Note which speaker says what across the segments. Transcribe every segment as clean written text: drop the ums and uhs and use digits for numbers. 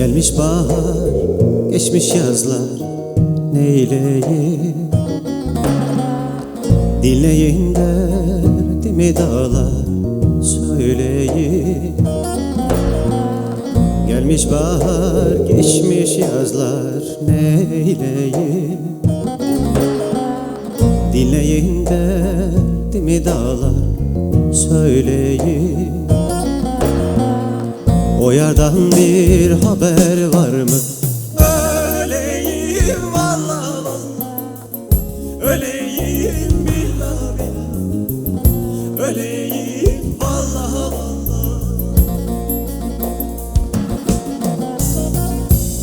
Speaker 1: Gelmiş bahar, geçmiş yazlar, neyleyim? Dinleyin derdimi dağlar, söyleyin. Gelmiş bahar, geçmiş yazlar, neyleyim? Dinleyin derdimi dağlar, söyleyin. O yardan bir haber var mı?
Speaker 2: Öleyim vallahi vallahi, öleyim billahi billahi, öleyim vallahi vallahi.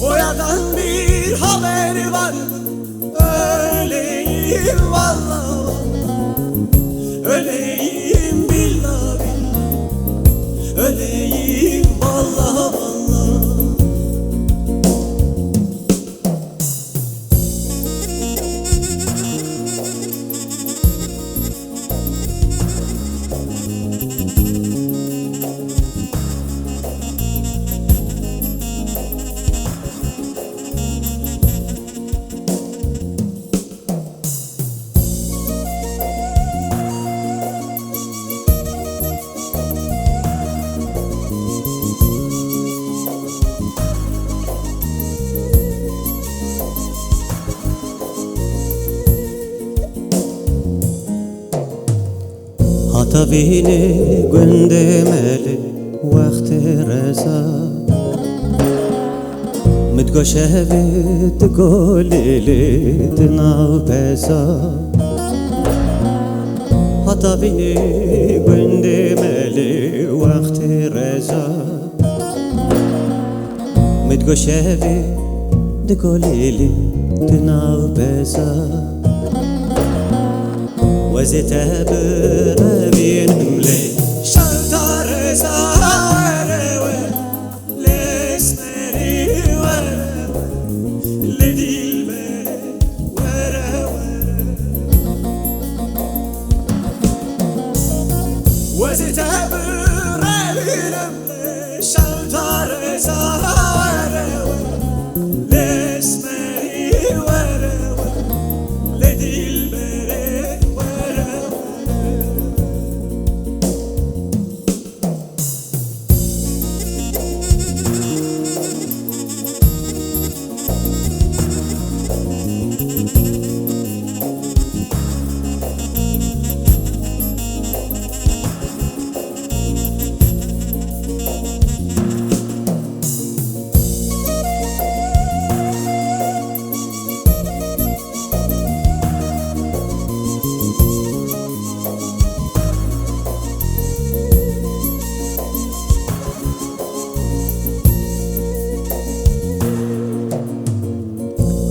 Speaker 2: O yerden bir haber var mı? Öleyim vallahi vallahi, öleyim billahi billahi, öleyim vallahi vallahi.
Speaker 1: Hatavini gündemeli vakti reza متگوشهوی دگولیلی دناو بزا hatavini gündemeli vakti reza متگوشهوی دگولیلی دناو بزا وزته بربینم لی
Speaker 2: شلتر زهره و لسمری وره لدیل بره وره وزته بربینم لی شلتر زهره و لسمری وره لدیل بره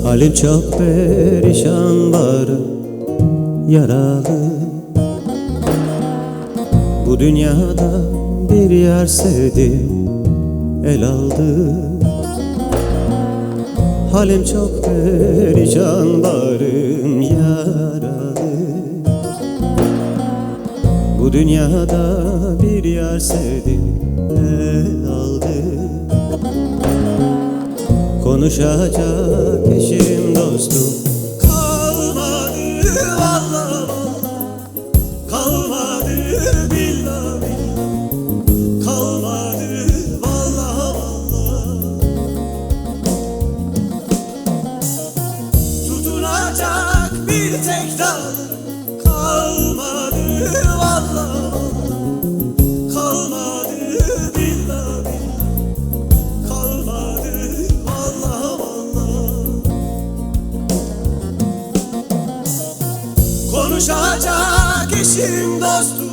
Speaker 1: Halim çok perişan varım, yaralı. Bu dünyada bir yer sevdim, el aldı. Halim çok perişan varım, yaralı. Bu dünyada bir yer sevdim, el aldı. Konuşacak eşim dostum
Speaker 2: kalmadı vallahi kalmadı billahi kalmadı vallahi tutunacak bir tek dal kalmadı vallahi kalmadı billahi kalmadı konuşacak eşim dostum